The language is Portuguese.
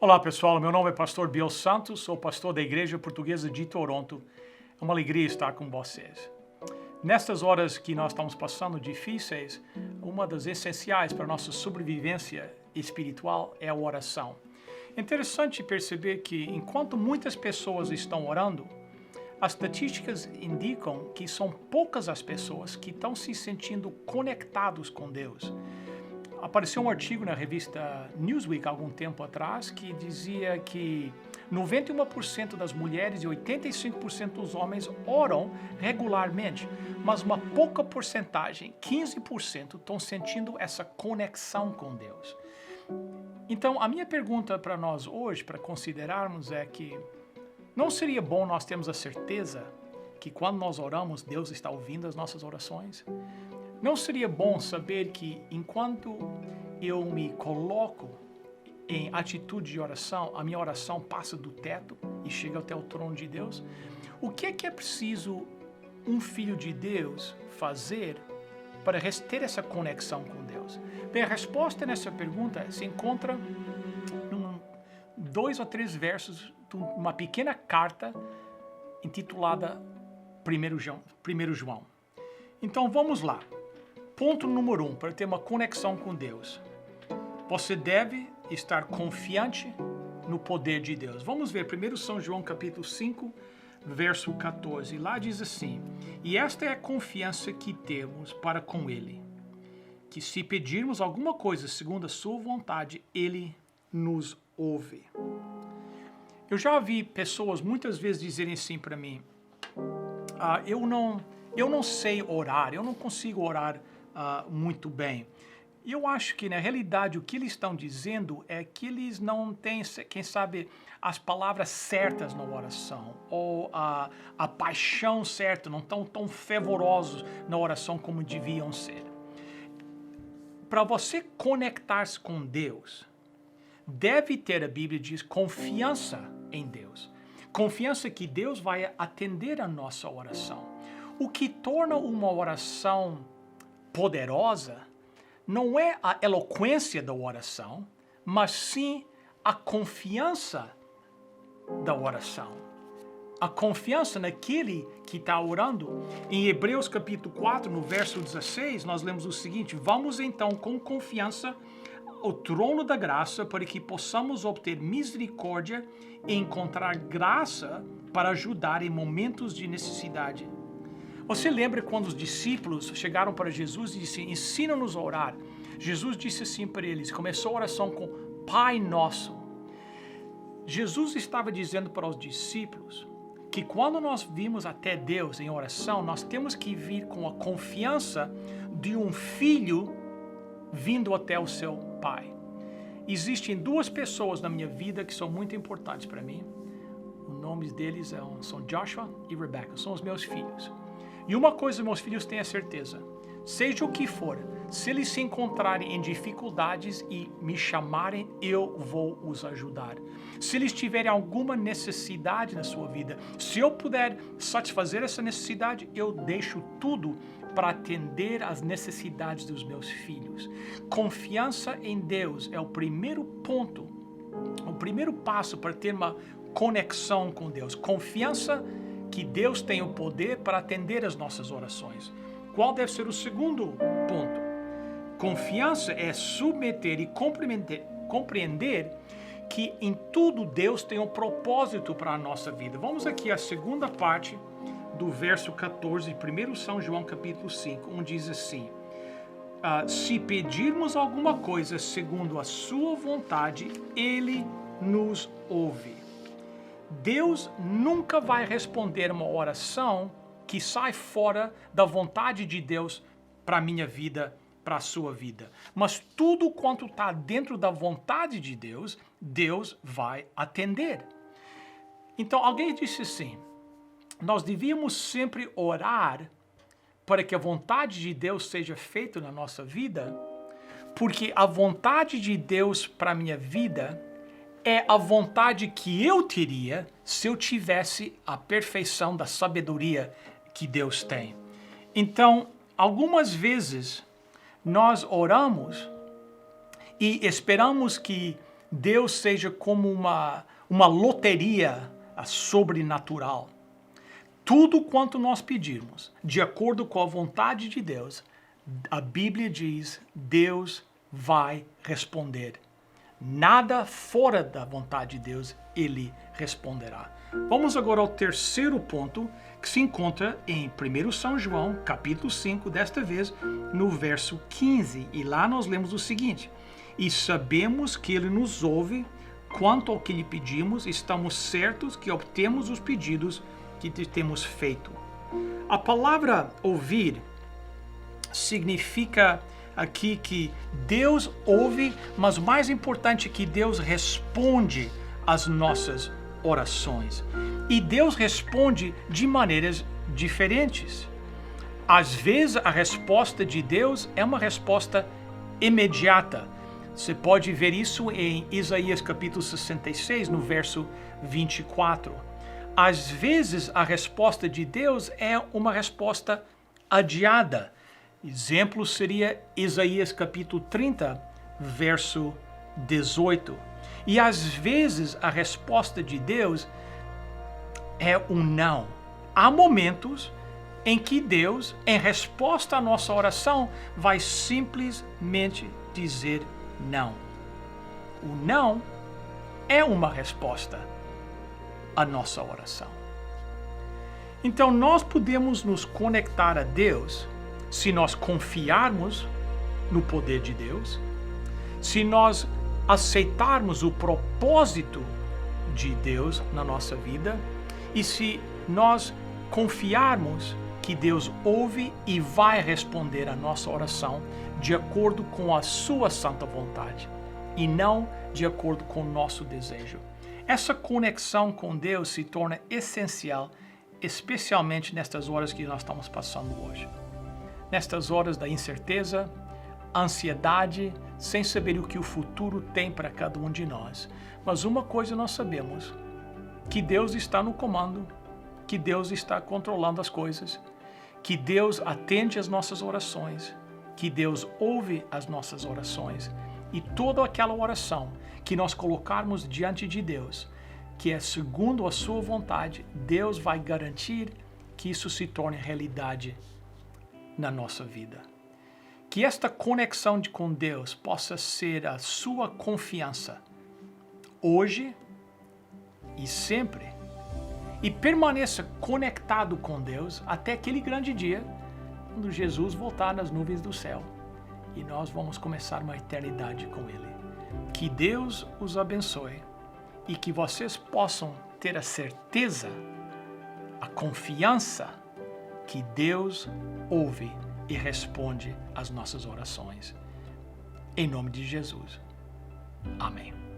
Olá pessoal, meu nome é Pastor Bill Santos, sou pastor da Igreja Portuguesa de Toronto. É uma alegria estar com vocês. Nestas horas que nós estamos passando difíceis, uma das essenciais para a nossa sobrevivência espiritual é a oração. É interessante perceber que enquanto muitas pessoas estão orando, as estatísticas indicam que são poucas as pessoas que estão se sentindo conectados com Deus. Apareceu um artigo na revista Newsweek há algum tempo atrás que dizia que 91% das mulheres e 85% dos homens oram regularmente, mas uma pouca porcentagem, 15%, estão sentindo essa conexão com Deus. Então, a minha pergunta para nós hoje, para considerarmos, é que não seria bom nós termos a certeza que quando nós oramos, Deus está ouvindo as nossas orações? Não seria bom saber que enquanto eu me coloco em atitude de oração, a minha oração passa do teto e chega até o trono de Deus? O que é preciso um filho de Deus fazer para ter essa conexão com Deus? Bem, a resposta nessa pergunta se encontra em 2 ou 3 versos de uma pequena carta intitulada 1 João. Então vamos lá. Ponto número 1, para ter uma conexão com Deus. Você deve estar confiante no poder de Deus. Vamos ver 1 São João capítulo 5, verso 14. Lá diz assim: "E esta é a confiança que temos para com Ele, que se pedirmos alguma coisa segundo a sua vontade, Ele nos ouve." Eu já vi pessoas muitas vezes dizerem assim para mim: eu não sei orar, eu não consigo orar muito bem. E eu acho que, na realidade, o que eles estão dizendo é que eles não têm, quem sabe, as palavras certas na oração, ou a paixão certa, não estão tão fervorosos na oração como deviam ser. Para você conectar-se com Deus, deve ter, a Bíblia diz, confiança em Deus. Confiança que Deus vai atender a nossa oração. O que torna uma oração poderosa não é a eloquência da oração, mas sim a confiança da oração. A confiança naquele que está orando. Em Hebreus capítulo 4, no verso 16, nós lemos o seguinte: "Vamos então com confiança ao trono da graça para que possamos obter misericórdia e encontrar graça para ajudar em momentos de necessidade." Você lembra quando os discípulos chegaram para Jesus e disseram: "Ensina-nos a orar"? Jesus disse assim para eles, começou a oração com Pai Nosso. Jesus estava dizendo para os discípulos que quando nós vimos até Deus em oração, nós temos que vir com a confiança de um filho vindo até o seu pai. Existem 2 pessoas na minha vida que são muito importantes para mim. Os nomes deles são Joshua e Rebecca, são os meus filhos. E uma coisa meus filhos têm a certeza: seja o que for, se eles se encontrarem em dificuldades e me chamarem, eu vou os ajudar. Se eles tiverem alguma necessidade na sua vida, se eu puder satisfazer essa necessidade, eu deixo tudo para atender às necessidades dos meus filhos. Confiança em Deus é o primeiro ponto, o primeiro passo para ter uma conexão com Deus. Confiança que Deus tem o poder para atender as nossas orações. Qual deve ser o segundo ponto? Confiança é submeter e compreender que em tudo Deus tem um propósito para a nossa vida. Vamos aqui à segunda parte do verso 14, 1 São João capítulo 5, onde diz assim: "Se pedirmos alguma coisa segundo a sua vontade, Ele nos ouve." Deus nunca vai responder uma oração que sai fora da vontade de Deus para a minha vida, para a sua vida. Mas tudo quanto está dentro da vontade de Deus, Deus vai atender. Então alguém disse assim: nós devíamos sempre orar para que a vontade de Deus seja feita na nossa vida, porque a vontade de Deus para a minha vida é a vontade que eu teria se eu tivesse a perfeição da sabedoria que Deus tem. Então, algumas vezes nós oramos e esperamos que Deus seja como uma loteria sobrenatural. Tudo quanto nós pedirmos, de acordo com a vontade de Deus, a Bíblia diz, Deus vai responder. Nada fora da vontade de Deus, Ele responderá. Vamos agora ao terceiro ponto, que se encontra em 1 São João, capítulo 5, desta vez, no verso 15. E lá nós lemos o seguinte: e sabemos que Ele nos ouve quanto ao que lhe pedimos, estamos certos que obtemos os pedidos que temos feito. A palavra ouvir significa aqui que Deus ouve, mas o mais importante é que Deus responde às nossas orações. E Deus responde de maneiras diferentes. Às vezes a resposta de Deus é uma resposta imediata. Você pode ver isso em Isaías capítulo 66, no verso 24. Às vezes a resposta de Deus é uma resposta adiada. Exemplo seria Isaías capítulo 30, verso 18. E às vezes a resposta de Deus é um não. Há momentos em que Deus, em resposta à nossa oração, vai simplesmente dizer não. O não é uma resposta à nossa oração. Então nós podemos nos conectar a Deus se nós confiarmos no poder de Deus, se nós aceitarmos o propósito de Deus na nossa vida e se nós confiarmos que Deus ouve e vai responder a nossa oração de acordo com a sua santa vontade e não de acordo com o nosso desejo. Essa conexão com Deus se torna essencial, especialmente nestas horas que nós estamos passando hoje. Nestas horas da incerteza, ansiedade, sem saber o que o futuro tem para cada um de nós. Mas uma coisa nós sabemos, que Deus está no comando, que Deus está controlando as coisas, que Deus atende às nossas orações, que Deus ouve as nossas orações e toda aquela oração que nós colocarmos diante de Deus, que é segundo a sua vontade, Deus vai garantir que isso se torne realidade na nossa vida. Que esta conexão com Deus possa ser a sua confiança hoje e sempre. E permaneça conectado com Deus até aquele grande dia, quando Jesus voltar nas nuvens do céu. E nós vamos começar uma eternidade com Ele. Que Deus os abençoe e que vocês possam ter a certeza, a confiança que Deus ouve e responde às nossas orações. Em nome de Jesus. Amém.